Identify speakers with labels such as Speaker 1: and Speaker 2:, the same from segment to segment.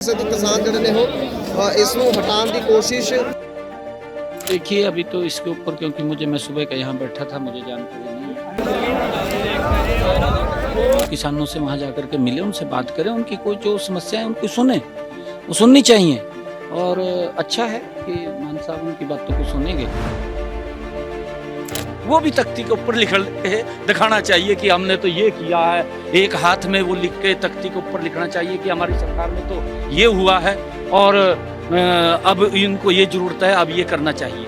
Speaker 1: किसान जड़े ने हो इसको हटाने की कोशिश।
Speaker 2: देखिए अभी तो इसके ऊपर क्योंकि मैं सुबह का यहाँ बैठा था, मुझे जानकारी नहीं है। किसानों से वहाँ जाकर के मिले, उनसे बात करें, उनकी कोई जो समस्या है उनको सुने, वो सुननी चाहिए। और अच्छा है कि मान साहब उनकी बातों को सुनेंगे। वो भी तख्ती के ऊपर लिख दिखाना चाहिए कि हमने तो ये किया है, एक हाथ में वो लिख के तख्ती के ऊपर लिखना चाहिए कि हमारी सरकार में तो ये हुआ है और अब इनको ये जरूरत है, अब ये करना चाहिए।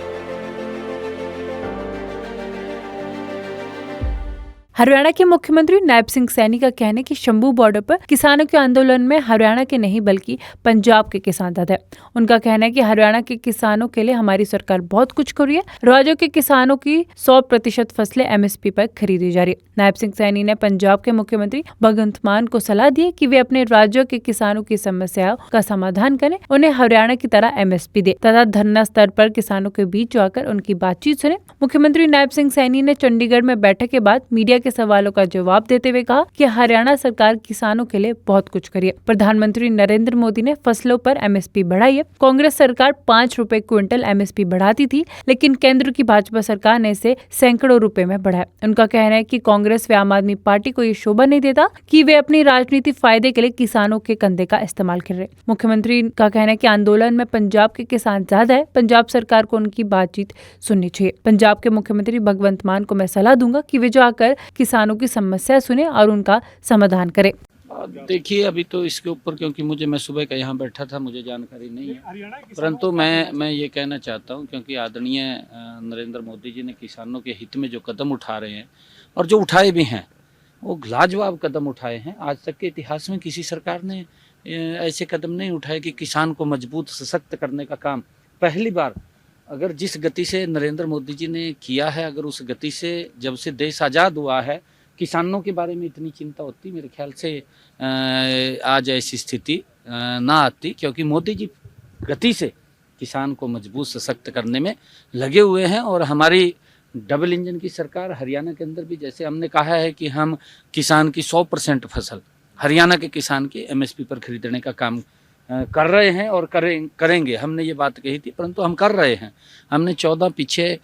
Speaker 3: हरियाणा के मुख्यमंत्री नायब सिंह सैनी का कहना है कि शंभू बॉर्डर पर किसानों के आंदोलन में हरियाणा के नहीं बल्कि पंजाब के किसान दर्द है। उनका कहना है कि हरियाणा के किसानों के लिए हमारी सरकार बहुत कुछ कर रही है। राज्यों के किसानों की 100% फसलें MSP पर खरीदी जा रही है। नायब सिंह सैनी ने पंजाब के मुख्यमंत्री भगवंत मान को सलाह दी कि वे अपने राज्यों के किसानों की समस्याओं का समाधान करें, उन्हें हरियाणा की तरह MSP दे तथा धरना स्तर पर किसानों के बीच जाकर उनकी बातचीत सुने। मुख्यमंत्री नायब सिंह सैनी ने चंडीगढ़ में बैठक के बाद मीडिया के सवालों का जवाब देते हुए कहा कि हरियाणा सरकार किसानों के लिए बहुत कुछ करी है। प्रधानमंत्री नरेंद्र मोदी ने फसलों पर MSP बढ़ाई है। कांग्रेस सरकार 5 रुपए क्विंटल MSP बढ़ाती थी, लेकिन केंद्र की भाजपा सरकार ने इसे सैकड़ों रुपए में बढ़ाया। उनका कहना है कि कांग्रेस व आम आदमी पार्टी को ये शोभा नहीं देता कि वे अपनी राजनीतिक फायदे के लिए किसानों के कंधे का इस्तेमाल कर रहे। मुख्यमंत्री का कहना है कि आंदोलन में पंजाब के किसान ज्यादा है, पंजाब सरकार को उनकी बातचीत सुननी चाहिए। पंजाब के मुख्यमंत्री भगवंत मान को मैं सलाह दूंगा कि वे जाकर किसानों की समस्या सुने और उनका समाधान करें।
Speaker 2: देखिए अभी तो इसके ऊपर क्योंकि मैं सुबह का यहाँ बैठा था, मुझे जानकारी नहीं है, परंतु मैं ये कहना चाहता हूँ क्योंकि आदरणीय नरेंद्र मोदी जी ने किसानों के हित में जो कदम उठा रहे हैं और जो उठाए भी हैं वो लाजवाब कदम उठाए हैं। आज तक के इतिहास में किसी सरकार ने ऐसे कदम नहीं उठाए कि किसान को मजबूत सशक्त करने का काम पहली बार अगर जिस गति से नरेंद्र मोदी जी ने किया है, अगर उस गति से जब से देश आज़ाद हुआ है किसानों के बारे में इतनी चिंता होती, मेरे ख्याल से आज ऐसी स्थिति ना आती, क्योंकि मोदी जी गति से किसान को मजबूत सशक्त करने में लगे हुए हैं। और हमारी डबल इंजन की सरकार हरियाणा के अंदर भी, जैसे हमने कहा है कि हम किसान की 100% फसल हरियाणा के किसान की MSP पर खरीदने का काम कर रहे हैं और करेंगे। हमने ये बात कही थी, परंतु हम कर रहे हैं। हमने 14 पीछे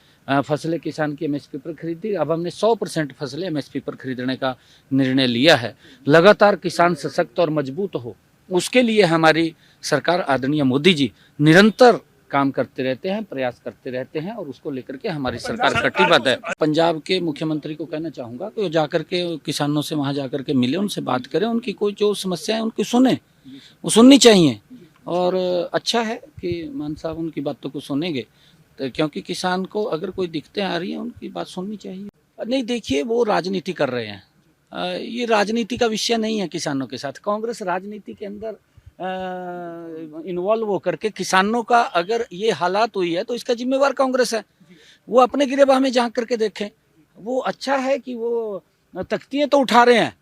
Speaker 2: फसलें किसान की MSP पर खरीदी, अब हमने 100% फसलें MSP पर खरीदने का निर्णय लिया है। लगातार किसान सशक्त और मजबूत हो, उसके लिए हमारी सरकार आदरणीय मोदी जी निरंतर काम करते रहते हैं, प्रयास करते रहते हैं और उसको लेकर के हमारी सरकार कटिबद्ध है। पंजाब के मुख्यमंत्री को कहना चाहूँगा कि वो जाकर के किसानों से वहाँ जाकर के मिले, उनसे बात करें, उनकी कोई जो समस्या है उनको सुने, वो सुननी चाहिए। और अच्छा है कि मान साहब उनकी बातों को सुनेंगे, तो क्योंकि किसान को अगर कोई दिक्कतें आ रही हैं उनकी बात सुननी चाहिए। नहीं देखिए वो राजनीति कर रहे हैं, ये राजनीति का विषय नहीं है किसानों के साथ। कांग्रेस राजनीति के अंदर इन्वॉल्व होकर के किसानों का अगर ये हालात हुई है तो इसका जिम्मेवार कांग्रेस है। वो अपने गिरेबान में झांक करके देखें। वो अच्छा है कि वो तख्तियाँ तो उठा रहे हैं,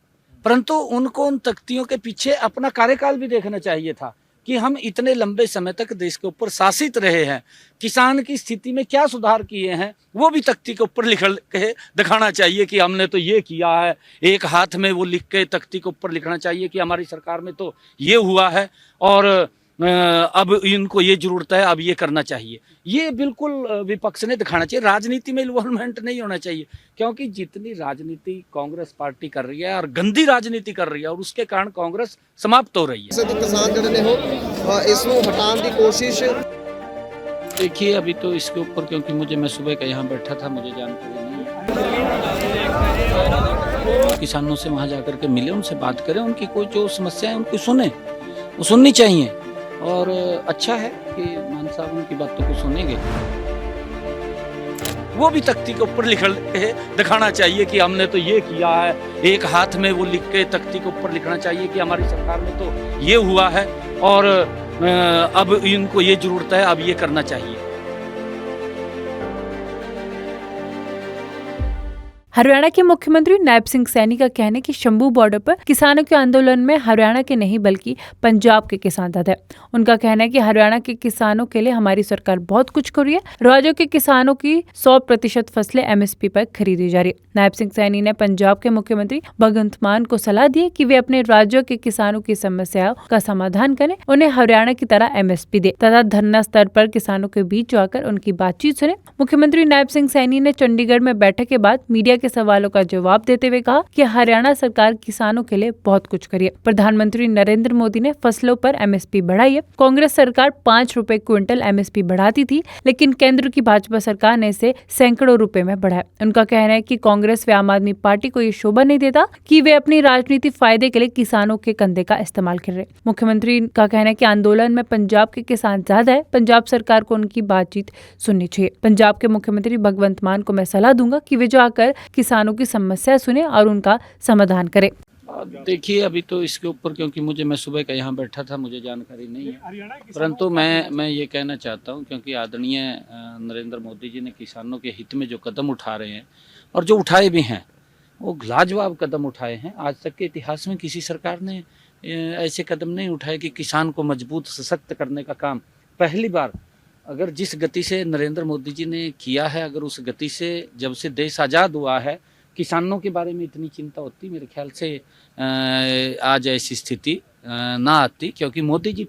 Speaker 2: परंतु उनको उन तख्तियों के पीछे अपना कार्यकाल भी देखना चाहिए था कि हम इतने लंबे समय तक देश के ऊपर शासित रहे हैं, किसान की स्थिति में क्या सुधार किए हैं वो भी तख्ती के ऊपर लिख के दिखाना चाहिए कि हमने तो ये किया है। एक हाथ में वो लिख के तख्ती के ऊपर लिखना चाहिए कि हमारी सरकार में तो ये हुआ है और अब इनको ये जरूरत है, अब ये करना चाहिए। ये बिल्कुल विपक्ष ने दिखाना चाहिए। राजनीति में इन्वॉल्वमेंट नहीं होना चाहिए, क्योंकि जितनी राजनीति कांग्रेस पार्टी कर रही है और गंदी राजनीति कर रही है और उसके कारण कांग्रेस समाप्त हो रही है।
Speaker 1: किसान जड़े ने हो इसको हटाने की कोशिश।
Speaker 2: देखिए अभी तो इसके ऊपर क्योंकि मैं सुबह का यहाँ बैठा था, मुझे जानकारी नहीं है। किसानों से वहाँ जाकर के मिले, उनसे बात करें, उनकी कोई जो समस्या है उनको सुने, वो सुननी चाहिए। और अच्छा है कि मान साहब उनकी बातों को सुनेंगे। वो भी तख्ती के ऊपर लिख दिखाना चाहिए कि हमने तो ये किया है, एक हाथ में वो लिख के तख्ती के ऊपर लिखना चाहिए कि हमारी सरकार में तो ये हुआ है और अब इनको ये जरूरत है, अब ये करना चाहिए।
Speaker 3: हरियाणा के मुख्यमंत्री नायब सिंह सैनी का कहना है कि शंभू बॉर्डर पर किसानों के आंदोलन में हरियाणा के नहीं बल्कि पंजाब के किसान दर्द है। उनका कहना है कि हरियाणा के किसानों के लिए हमारी सरकार बहुत कुछ कर रही है। राज्यों के किसानों की 100% फसलें MSP पर खरीदी जा रही है। नायब सिंह सैनी ने पंजाब के मुख्यमंत्री भगवंत मान को सलाह दी कि वे अपने राज्यों के किसानों की समस्याओं का समाधान करें, उन्हें हरियाणा की तरह MSP दे तथा धरना स्तर पर किसानों के बीच जाकर उनकी बातचीत सुने। मुख्यमंत्री नायब सिंह सैनी ने चंडीगढ़ में बैठक के बाद मीडिया के सवालों का जवाब देते हुए कहा कि हरियाणा सरकार किसानों के लिए बहुत कुछ करी है। प्रधानमंत्री नरेंद्र मोदी ने फसलों पर MSP बढ़ाई है। कांग्रेस सरकार 5 रुपए क्विंटल MSP बढ़ाती थी, लेकिन केंद्र की भाजपा सरकार ने इसे सैकड़ों रुपए में बढ़ाया। उनका कहना है कि कांग्रेस व आम आदमी पार्टी को ये शोभा नहीं देता कि वे अपनी राजनीति फायदे के लिए किसानों के कंधे का इस्तेमाल कर रहे। मुख्यमंत्री का कहना है कि आंदोलन में पंजाब के किसान ज्यादा है, पंजाब सरकार को उनकी बातचीत सुननी चाहिए। पंजाब के मुख्यमंत्री भगवंत मान को मैं सलाह दूंगा कि वे जाकर किसानों की समस्या सुने और उनका समाधान करें।
Speaker 2: देखिए, अभी तो इसके ऊपर क्योंकि मैं सुबह का यहाँ बैठा था, मुझे जानकारी नहीं है, परंतु मैं ये कहना चाहता हूँ क्योंकि आदरणीय नरेंद्र मोदी जी ने किसानों के हित में जो कदम उठा रहे हैं और जो उठाए भी हैं वो लाजवाब कदम उठाए हैं। आज तक के इतिहास में किसी सरकार ने ऐसे कदम नहीं उठाए कि किसान को मजबूत सशक्त करने का काम पहली बार। अगर जिस गति से नरेंद्र मोदी जी ने किया है, अगर उस गति से जब से देश आज़ाद हुआ है किसानों के बारे में इतनी चिंता होती, मेरे ख्याल से आज ऐसी स्थिति ना आती, क्योंकि मोदी जी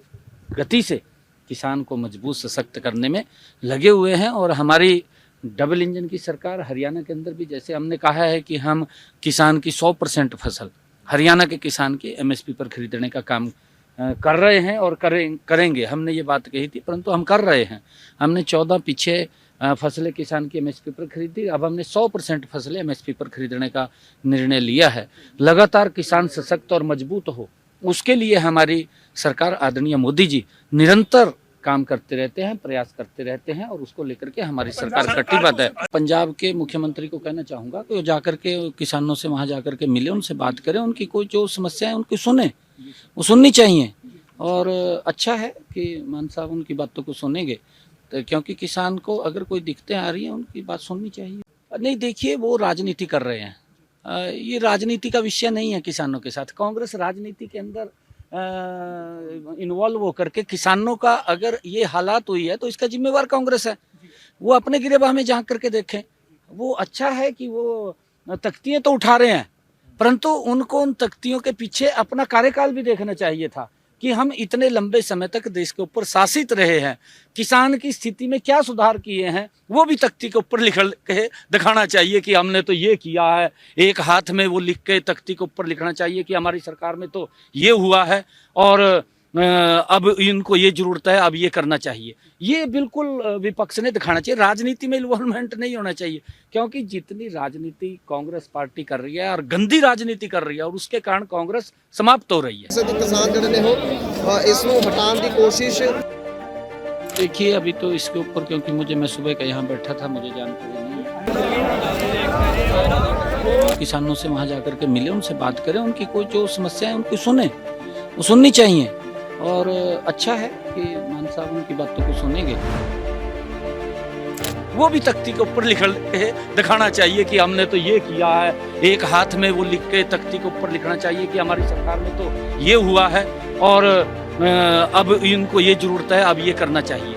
Speaker 2: गति से किसान को मजबूत सशक्त करने में लगे हुए हैं। और हमारी डबल इंजन की सरकार हरियाणा के अंदर भी, जैसे हमने कहा है कि हम किसान की 100% फसल हरियाणा के किसान की MSP पर खरीदने का काम कर रहे हैं और करेंगे। हमने ये बात कही थी, परंतु हम कर रहे हैं। हमने 14 पीछे फसलें किसान की MSP पर खरीदी, अब हमने 100% फसलें MSP पर खरीदने का निर्णय लिया है। लगातार किसान सशक्त और मजबूत हो, उसके लिए हमारी सरकार आदरणीय मोदी जी निरंतर काम करते रहते हैं, प्रयास करते रहते हैं और उसको लेकर के हमारी सरकार कटिबद्ध है। पंजाब के मुख्यमंत्री को कहना चाहूँगा कि वो जाकर के किसानों से वहाँ जाकर के मिले, उनसे बात करें, उनकी कोई जो समस्या है उनकी सुने, वो सुननी चाहिए। और अच्छा है कि मान साहब उनकी बातों को सुनेंगे, तो क्योंकि किसान को अगर कोई दिक्कतें आ रही हैं उनकी बात सुननी चाहिए। नहीं, देखिए वो राजनीति कर रहे हैं, ये राजनीति का विषय नहीं है किसानों के साथ। कांग्रेस राजनीति के अंदर इन्वॉल्व होकर के किसानों का अगर ये हालात हुई है तो इसका जिम्मेवार कांग्रेस है। वो अपने गिरेबान में झांक करके देखें। वो अच्छा है कि वो तख्तियाँ तो उठा रहे हैं, परंतु उनको उन तख्तियों के पीछे अपना कार्यकाल भी देखना चाहिए था कि हम इतने लंबे समय तक देश के ऊपर शासित रहे हैं, किसान की स्थिति में क्या सुधार किए हैं वो भी तख्ती के ऊपर लिख के दिखाना चाहिए कि हमने तो ये किया है। एक हाथ में वो लिख के तख्ती के ऊपर लिखना चाहिए कि हमारी सरकार में तो ये हुआ है और अब इनको ये जरूरत है, अब ये करना चाहिए। ये बिल्कुल विपक्ष ने दिखाना चाहिए। राजनीति में इन्वॉल्वमेंट नहीं होना चाहिए, क्योंकि जितनी राजनीति कांग्रेस पार्टी कर रही है और गंदी राजनीति कर रही है और उसके कारण कांग्रेस समाप्त हो रही है।
Speaker 1: किसान जड़े ने हो इसको हटाने की कोशिश।
Speaker 2: देखिए, अभी तो इसके ऊपर क्योंकि मैं सुबह का यहाँ बैठा था, मुझे जानकारी नहीं है। किसानों से वहाँ जाकर के मिले, उनसे बात करें, उनकी कोई जो समस्या है उनको सुने, वो सुननी चाहिए। और अच्छा है कि मान साहब उनकी बातों को सुनेंगे। वो भी तख्ती के ऊपर लिख के दिखाना चाहिए कि हमने तो ये किया है। एक हाथ में वो लिख के तख्ती के ऊपर लिखना चाहिए कि हमारी सरकार में तो ये हुआ है और अब इनको ये जरूरत है, अब ये करना चाहिए।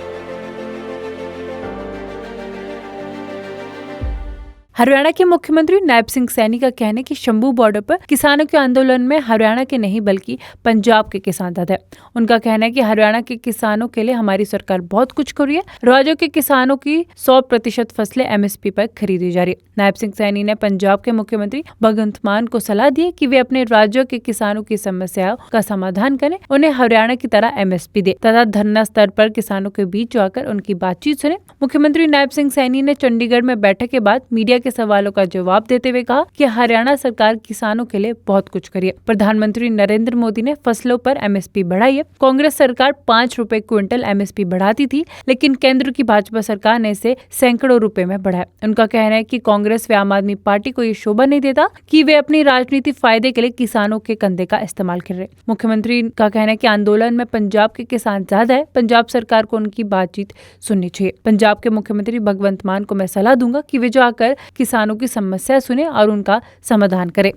Speaker 3: हरियाणा के मुख्यमंत्री नायब सिंह सैनी का कहना है कि शंभू बॉर्डर पर किसानों के आंदोलन में हरियाणा के नहीं बल्कि पंजाब के किसान दर्द है। उनका कहना है कि हरियाणा के किसानों के लिए हमारी सरकार बहुत कुछ कर रही है। राज्यों के किसानों की 100% फसलें MSP पर खरीदी जा रही है। नायब सिंह सैनी ने पंजाब के मुख्यमंत्री भगवंत मान को सलाह दी कि वे अपने राज्यों के किसानों की समस्याओं का समाधान करें, उन्हें हरियाणा की तरह MSP दे तथा धरना स्तर पर किसानों के बीच जाकर उनकी बातचीत सुने। मुख्यमंत्री नायब सिंह सैनी ने चंडीगढ़ में बैठक के बाद मीडिया के सवालों का जवाब देते हुए कहा कि हरियाणा सरकार किसानों के लिए बहुत कुछ करी है। प्रधानमंत्री नरेंद्र मोदी ने फसलों पर MSP बढ़ाई है। कांग्रेस सरकार 5 रुपए क्विंटल MSP बढ़ाती थी, लेकिन केंद्र की भाजपा सरकार ने इसे सैकड़ों रुपए में बढ़ाया। उनका कहना है कि कांग्रेस व आम आदमी पार्टी को ये शोभा नहीं देता कि वे अपनी राजनीति फायदे के लिए किसानों के कंधे का इस्तेमाल कर रहे। मुख्यमंत्री का कहना है कि आंदोलन में पंजाब के किसान ज्यादा है, पंजाब सरकार को उनकी बातचीत सुननी चाहिए। पंजाब के मुख्यमंत्री भगवंत मान को मैं सलाह दूंगा कि वे जाकर किसानों की समस्या सुने और उनका समाधान करे।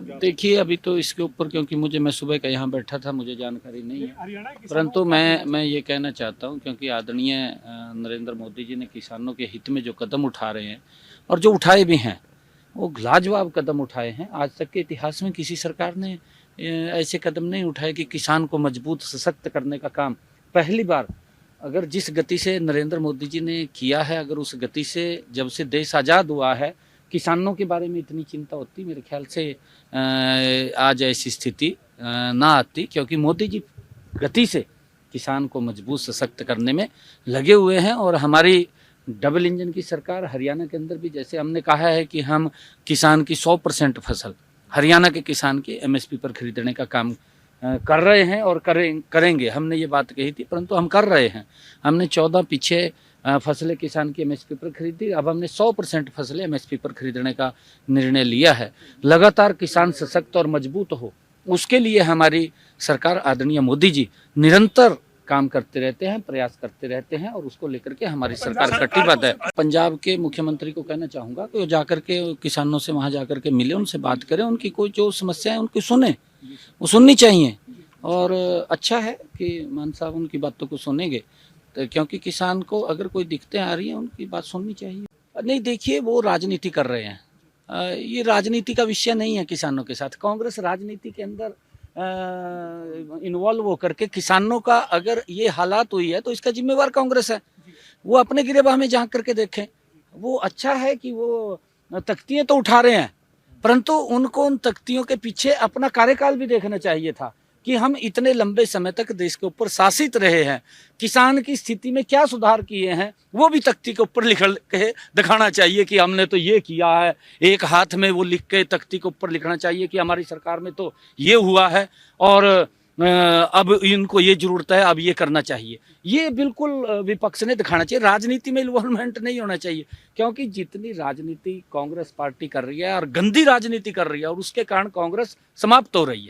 Speaker 2: देखिए अभी तो इसके ऊपर क्योंकि मैं सुबह का यहाँ बैठा था, मुझे जानकारी नहीं है, परंतु मैं ये कहना चाहता हूँ क्योंकि आदरणीय नरेंद्र मोदी जी ने किसानों के हित में जो कदम उठा रहे हैं और जो उठाए भी हैं वो लाजवाब कदम उठाए हैं। आज तक के इतिहास में किसी सरकार ने ऐसे कदम नहीं उठाए कि किसान को मजबूत सशक्त करने का काम। पहली बार अगर जिस गति से नरेंद्र मोदी जी ने किया है, अगर उस गति से जब से देश आज़ाद हुआ है किसानों के बारे में इतनी चिंता होती, मेरे ख्याल से आज ऐसी स्थिति ना आती, क्योंकि मोदी जी गति से किसान को मजबूत सशक्त करने में लगे हुए हैं। और हमारी डबल इंजन की सरकार हरियाणा के अंदर भी, जैसे हमने कहा है कि हम किसान की 100% फसल हरियाणा के किसान की MSP पर खरीदने का काम कर रहे हैं और करेंगे। हमने ये बात कही थी, परंतु हम कर रहे हैं। हमने 14 पीछे फसलें किसान की MSP पर खरीदी, अब हमने 100% फसलें MSP पर खरीदने का निर्णय लिया है। लगातार किसान सशक्त और मजबूत हो, उसके लिए हमारी सरकार आदरणीय मोदी जी निरंतर काम करते रहते हैं, प्रयास करते रहते हैं और उसको लेकर के हमारी सरकार कटिबद्ध है। पंजाब के मुख्यमंत्री को कहना चाहूँगा कि वो जाकर के किसानों से वहाँ जाकर के मिले, उनसे बात करें, उनकी कोई जो समस्या है उनकी सुने, वो सुननी चाहिए। और अच्छा है कि मान साहब उनकी बातों को सुनेंगे, तो क्योंकि किसान को अगर कोई दिक्कतें आ रही हैं उनकी बात सुननी चाहिए। नहीं देखिए, वो राजनीति कर रहे हैं, ये राजनीति का विषय नहीं है किसानों के साथ। कांग्रेस राजनीति के अंदर इन्वॉल्व होकर के किसानों का अगर ये हालात हुई है तो इसका जिम्मेवार कांग्रेस है। वो अपने गिरेबान में झांक करके देखें। वो अच्छा है कि वो तख्तियां तो उठा रहे हैं, परंतु उनको उन तख्तियों के पीछे अपना कार्यकाल भी देखना चाहिए था कि हम इतने लंबे समय तक देश के ऊपर शासित रहे हैं, किसान की स्थिति में क्या सुधार किए हैं वो भी तख्ती के ऊपर लिख के दिखाना चाहिए कि हमने तो ये किया है। एक हाथ में वो लिख के तख्ती के ऊपर लिखना चाहिए कि हमारी सरकार में तो ये हुआ है और अब इनको ये जरूरत है, अब ये करना चाहिए। ये बिल्कुल विपक्ष ने दिखाना चाहिए। राजनीति में इन्वॉल्वमेंट नहीं होना चाहिए, क्योंकि जितनी राजनीति कांग्रेस पार्टी कर रही है और गंदी राजनीति कर रही है और उसके कारण कांग्रेस समाप्त हो रही है।